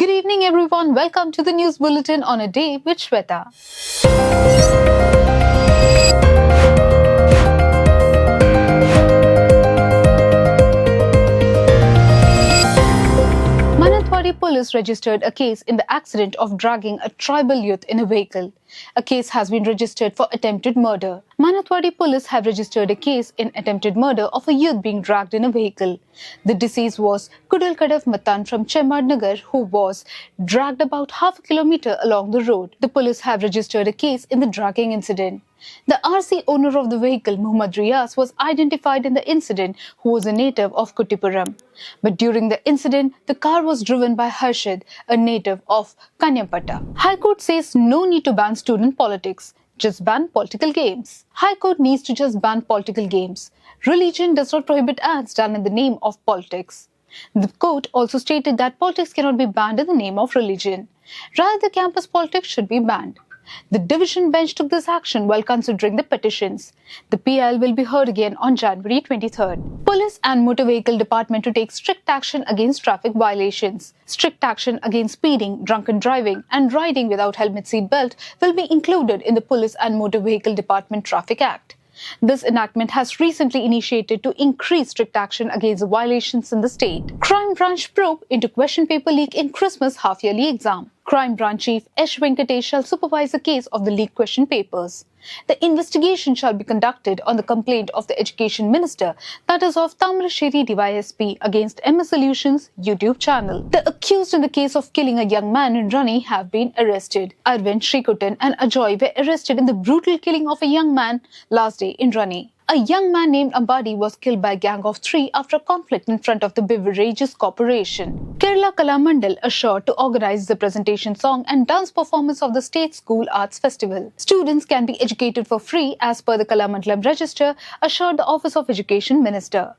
Good evening everyone, welcome to the News Bulletin on a day with Shewta. Police registered a case in the accident of dragging a tribal youth in a vehicle. A case has been registered for attempted murder. Manathwadi police have registered a case in attempted murder of a youth being dragged in a vehicle. The deceased was Kudalkadav Matan from Chemadnagar, who was dragged about half a kilometer along the road. The police have registered a case in the dragging incident. The RC owner of the vehicle, Muhammad Riyas, was identified in the incident, who was a native of Kuttipuram. But during the incident, the car was driven by Harshad, a native of Kanyampata. High Court says no need to ban student politics, just ban political games. High Court needs to just ban political games. Religion does not prohibit acts done in the name of politics. The court also stated that politics cannot be banned in the name of religion. Rather, the campus politics should be banned. The division bench took this action while considering the petitions. The PL will be heard again on January 23rd. Police and Motor Vehicle Department to take strict action against traffic violations. Strict action against speeding, drunken driving and riding without helmet seat belt will be included in the Police and Motor Vehicle Department Traffic Act. This enactment has recently initiated to increase strict action against violations in the state. Crime Branch probe into question paper leak in Christmas half-yearly exam. Crime Branch Chief S. Venkatesh shall supervise the case of the leaked question papers. The investigation shall be conducted on the complaint of the Education Minister, that is of Tamarasheri DYSP, against MS Solutions YouTube channel. The accused in the case of killing a young man in Rani have been arrested. Arvind, Shrikutan and Ajoy were arrested in the brutal killing of a young man last day in Rani. A young man named Ambadi was killed by a gang of 3 after a conflict in front of the Beverages Corporation. Kerala Kalamandal assured to organize the presentation song and dance performance of the State School Arts Festival. Students can be educated for free as per the Kalamandalam Register, assured the Office of Education Minister.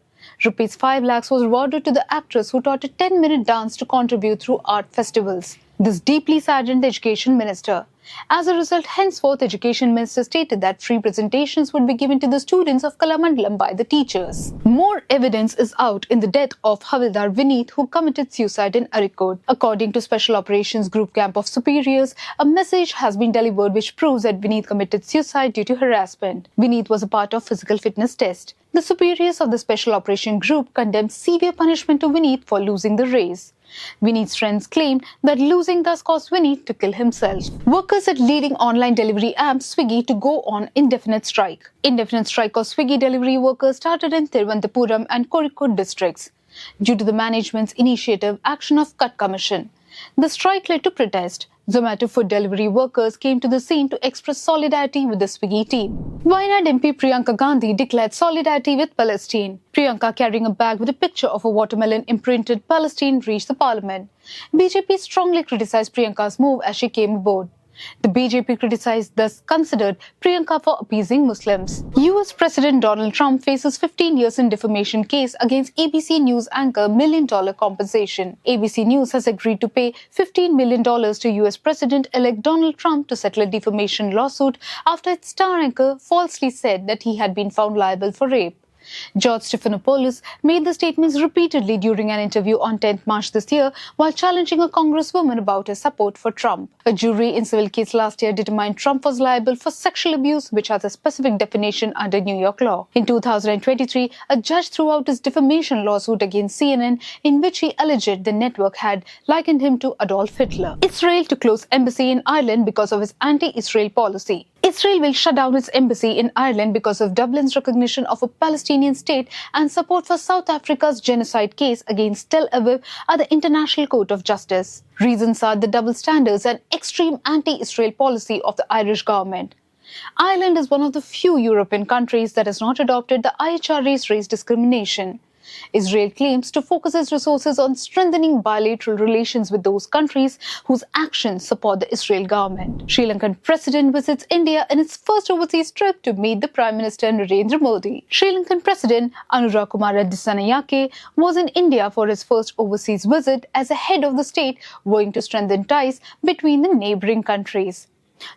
Rupees 5 lakhs was awarded to the actress who taught a 10-minute dance to contribute through art festivals. This deeply saddened the Education Minister. As a result, henceforth, Education Minister stated that free presentations would be given to the students of Kalamandalam by the teachers. More evidence is out in the death of Havildar Vineet, who committed suicide in Arikod. According to Special Operations Group Camp of Superiors, a message has been delivered which proves that Vineet committed suicide due to harassment. Vineet was a part of physical fitness test. The superiors of the Special Operation Group condemned severe punishment to Vineet for losing the race. Vineet's friends claimed that losing thus caused Vineet to kill himself. Workers at leading online delivery app Swiggy to go on indefinite strike. Indefinite strike of Swiggy delivery workers started in Thiruvananthapuram and Kozhikode districts due to the management's initiative Action of Cut Commission. The strike led to protest. Zomato food delivery workers came to the scene to express solidarity with the Swiggy team. Wayanad MP Priyanka Gandhi declared solidarity with Palestine. Priyanka, carrying a bag with a picture of a watermelon imprinted Palestine, reached the parliament. BJP strongly criticized Priyanka's move as she came aboard. The BJP criticized, thus considered Priyanka for appeasing Muslims. US President Donald Trump faces 15 years in defamation case against ABC News anchor $1 million compensation. ABC News has agreed to pay $15 million to US President-elect Donald Trump to settle a defamation lawsuit after its star anchor falsely said that he had been found liable for rape. George Stephanopoulos made the statements repeatedly during an interview on 10th March this year while challenging a congresswoman about his support for Trump. A jury in civil case last year determined Trump was liable for sexual abuse, which has a specific definition under New York law. In 2023, a judge threw out his defamation lawsuit against CNN in which he alleged the network had likened him to Adolf Hitler. Israel to close embassy in Ireland because of its anti-Israel policy. Israel will shut down its embassy in Ireland because of Dublin's recognition of a Palestinian state and support for South Africa's genocide case against Tel Aviv at the International Court of Justice. Reasons are the double standards and extreme anti-Israel policy of the Irish government. Ireland is one of the few European countries that has not adopted the IHRA's race discrimination. Israel claims to focus its resources on strengthening bilateral relations with those countries whose actions support the Israel government. Sri Lankan President visits India in its first overseas trip to meet the Prime Minister Narendra Modi. Sri Lankan President Anura Kumara Dissanayake was in India for his first overseas visit as a head of the state, working to strengthen ties between the neighbouring countries.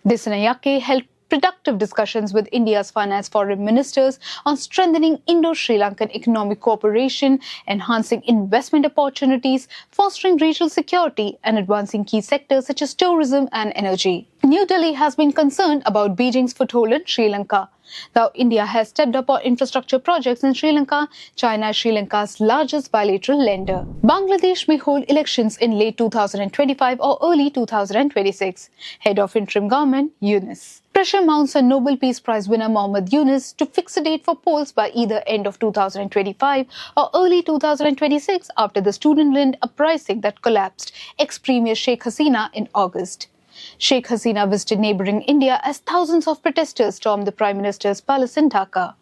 Dissanayake held productive discussions with India's finance foreign ministers on strengthening Indo-Sri Lankan economic cooperation, enhancing investment opportunities, fostering regional security, and advancing key sectors such as tourism and energy. New Delhi has been concerned about Beijing's foothold in Sri Lanka. Though India has stepped up on infrastructure projects in Sri Lanka, China is Sri Lanka's largest bilateral lender. Bangladesh may hold elections in late 2025 or early 2026. Head of interim government, Yunus. Pressure mounts on Nobel Peace Prize winner Mohammad Yunus to fix a date for polls by either end of 2025 or early 2026 after the student-led uprising that collapsed ex-Premier Sheikh Hasina in August. Sheikh Hasina visited neighbouring India as thousands of protesters stormed the Prime Minister's palace in Dhaka.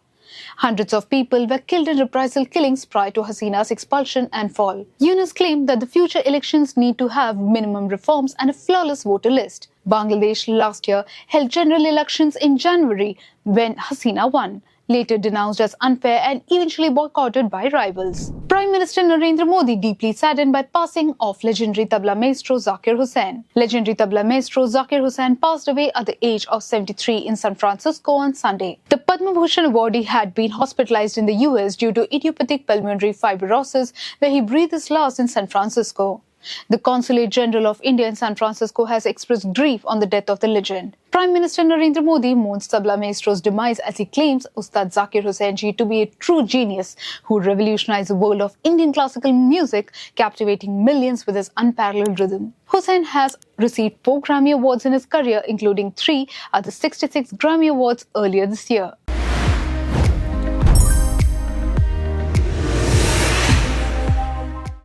Hundreds of people were killed in reprisal killings prior to Hasina's expulsion and fall. Yunus claimed that the future elections need to have minimum reforms and a flawless voter list. Bangladesh last year held general elections in January when Hasina won, later denounced as unfair and eventually boycotted by rivals. Prime Minister Narendra Modi deeply saddened by passing of legendary tabla maestro Zakir Hussain. Legendary tabla maestro Zakir Hussain passed away at the age of 73 in San Francisco on Sunday. The Padma Bhushan awardee had been hospitalized in the US due to idiopathic pulmonary fibrosis, where he breathed his last in San Francisco. The Consulate General of India in San Francisco has expressed grief on the death of the legend. Prime Minister Narendra Modi mourns tabla maestro's demise as he claims Ustad Zakir Hussain ji to be a true genius who revolutionized the world of Indian classical music, captivating millions with his unparalleled rhythm. Hussain has received 4 Grammy Awards in his career, including 3 at the 66th Grammy Awards earlier this year.